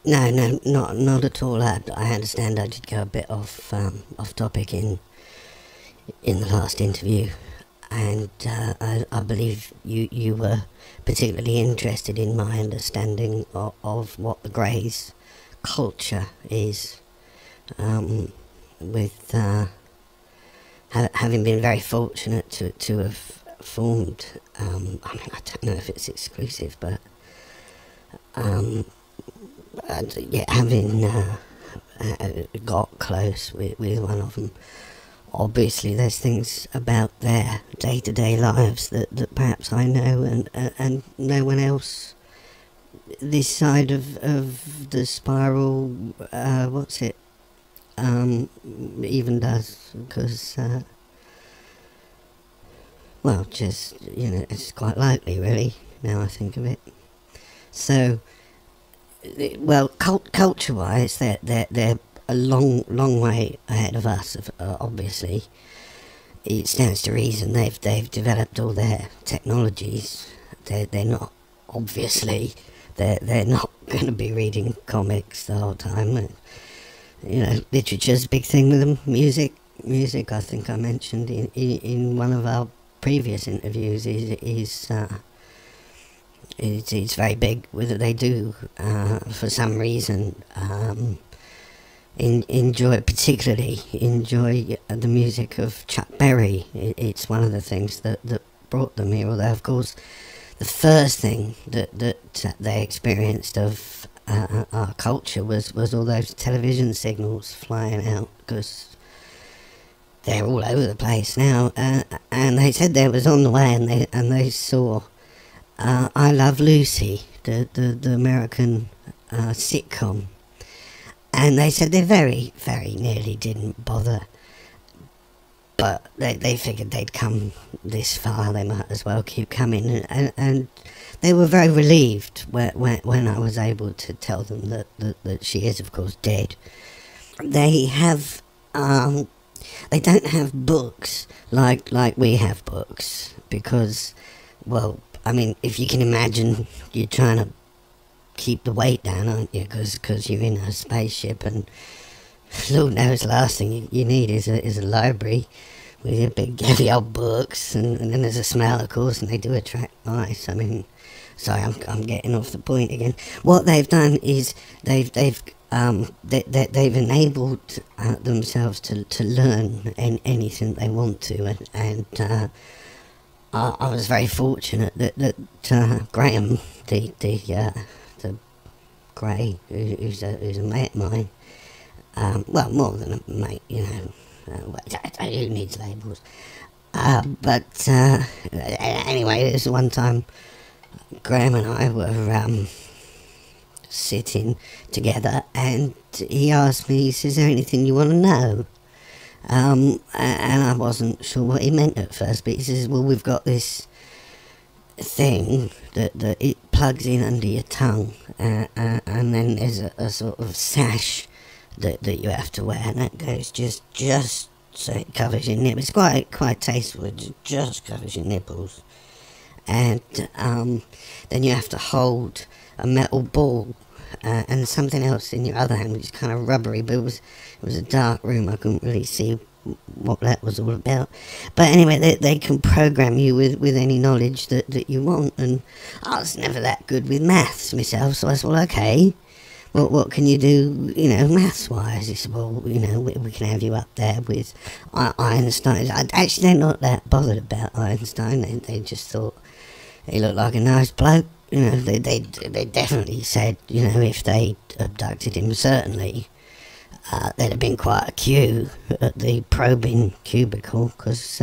No, no, not at all. I understand I did go a bit off topic in the last interview, and I believe you were particularly interested in my understanding of what the Greys culture is, with having been very fortunate to have formed. I mean, I don't know if it's exclusive, but yeah, having got close with one of them. Obviously, there's things about their day-to-day lives that perhaps I know and no one else this side of the spiral, what's it, even does, because, well, just, you know, it's quite likely, really, now I think of it. So, well, culture-wise, they're a long way ahead of us, obviously. It stands to reason they've developed all their technologies. They're not, obviously, they're not going to be reading comics the whole time. You know, literature's a big thing with them. Music, I think I mentioned in one of our previous interviews, it's very big. Whether they do, for some reason, particularly enjoy the music of Chuck Berry. It's one of the things that brought them here. Although, of course, the first thing that they experienced of our culture was all those television signals flying out, because they're all over the place now. And they said they was on the way, and they saw I Love Lucy, the American sitcom. And they said they very, very nearly didn't bother. But they figured they'd come this far, they might as well keep coming. And they were very relieved when I was able to tell them that she is, of course, dead. They have, they don't have books like we have books, because, well, I mean, if you can imagine, you're trying to keep the weight down, aren't you? Because you're in a spaceship, and Lord knows the last thing you need is a library with your big heavy old books, and then there's a smell, of course, and they do attract mice. I mean, sorry, I'm getting off the point again. What they've done is they've enabled themselves to learn anything they want to, and I was very fortunate that Graham, the Grey, who's a mate of mine, well, more than a mate, you know, who needs labels? But anyway, there's one time Graham and I were sitting together, and he asked me, he says, "Is there anything you want to know?" And I wasn't sure what he meant at first, but he says, "Well, we've got this thing that it plugs in under your tongue, and then there's a sort of sash that you have to wear, and that goes just so it covers your nipples. It's quite tasteful. It just covers your nipples, and then you have to hold a metal ball and something else in your other hand, which is kind of rubbery, but it was a dark room. I couldn't really see what that was all about. But anyway, they can program you with any knowledge that you want, and I was never that good with maths myself, so I said, well, okay, well, what can you do, you know, maths-wise? He said, well, you know, we can have you up there with Einstein. Actually, they're not that bothered about Einstein. They just thought he looked like a nice bloke. You know, they definitely said, you know, if they abducted him, certainly there'd have been quite a queue at the probing cubicle, because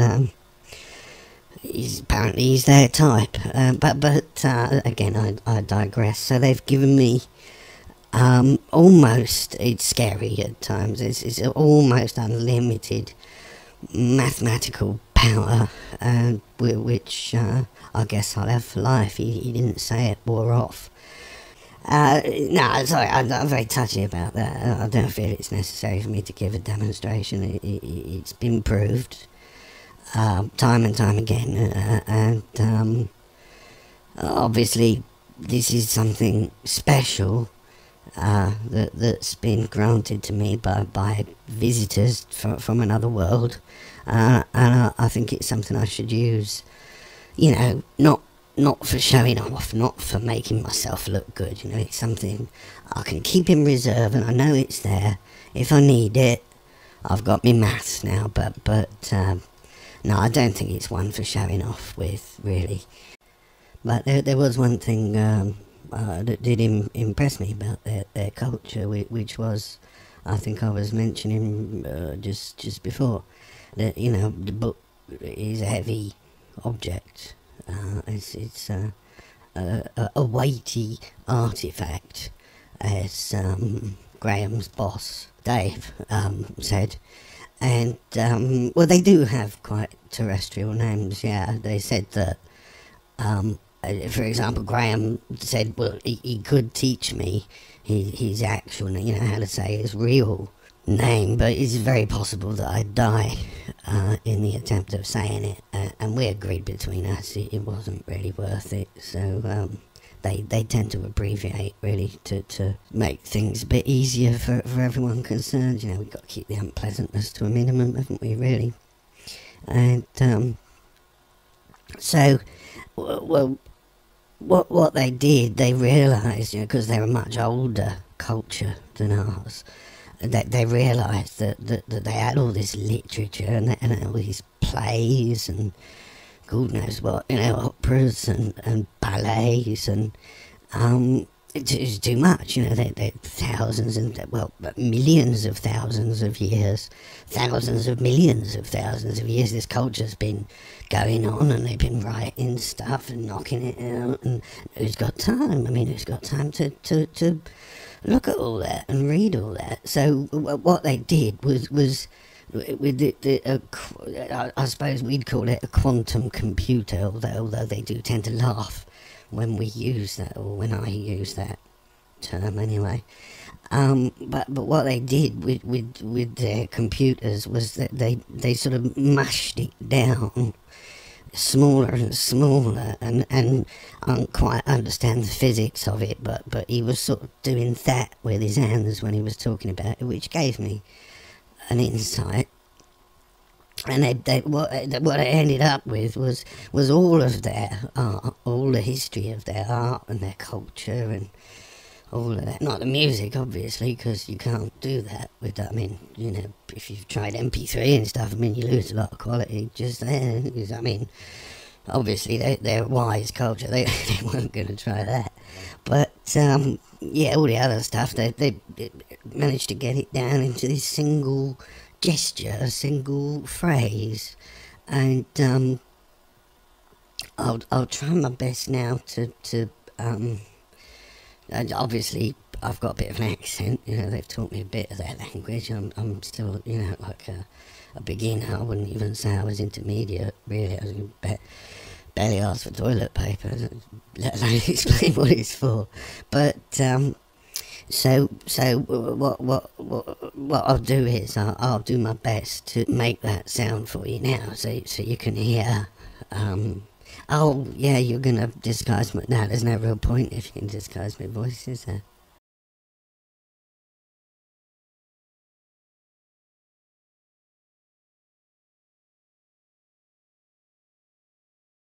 he's their type. But again, I digress. So they've given me almost, it's scary at times, it's almost unlimited mathematical power, which I guess I'll have for life. He didn't say it wore off. No, sorry, I'm very touchy about that. I don't feel it's necessary for me to give a demonstration. It's been proved time and time again, and obviously this is something special, that's been granted to me by visitors from another world, and I think it's something I should use. You know, not for showing off, not for making myself look good. You know, it's something I can keep in reserve, and I know it's there if I need it. I've got my maths now, but no, I don't think it's one for showing off with, really. But there was one thing that did impress me about their culture, which was, I think I was mentioning just before, that, you know, the book is a heavy object. It's a weighty artifact, as Graham's boss, Dave, said. And, well, they do have quite terrestrial names, yeah. They said that, for example, Graham said, well, he could teach me his actual, you know, how to say his real name, but it's very possible that I'd die in the attempt of saying it, and we agreed between us it wasn't really worth it, so they tend to abbreviate, really, to make things a bit easier for everyone concerned. You know, we've got to keep the unpleasantness to a minimum, haven't we, really? And so, well, what they did, they realised, you know, because they're a much older culture than ours, that they realised that they had all this literature and all these plays and God knows what, you know, operas and ballets, and it's too much, you know. They're thousands and, well, millions of thousands of years, thousands of millions of thousands of years this culture's been going on, and they've been writing stuff and knocking it out, and who's got time? I mean, who's got time to look at all that and read all that? So what they did was with I suppose we'd call it a quantum computer, although they do tend to laugh when we use that, or when I use that term anyway. But what they did with their computers was that they sort of mashed it down smaller and smaller, and I don't quite understand the physics of it, but he was sort of doing that with his hands when he was talking about it, which gave me an insight. And what I ended up with was all of their art, all the history of their art and their culture and all of that. Not the music, obviously, because you can't do that with that. I mean, you know, if you've tried MP3 and stuff, I mean, you lose a lot of quality just there. I mean, obviously, they're a wise culture. They weren't going to try that. But, yeah, all the other stuff, they managed to get it down into this single gesture, a single phrase. And I'll try my best now to obviously I've got a bit of an accent, you know, they've taught me a bit of their language. I'm still, you know, like a beginner. I wouldn't even say I was intermediate, really. I was barely asked for toilet paper, let alone explain what it's for. But so what I'll do is I'll do my best to make that sound for you now, so you can hear. Oh yeah, you're gonna disguise my. No, there's no real point if you can disguise my voice, is there?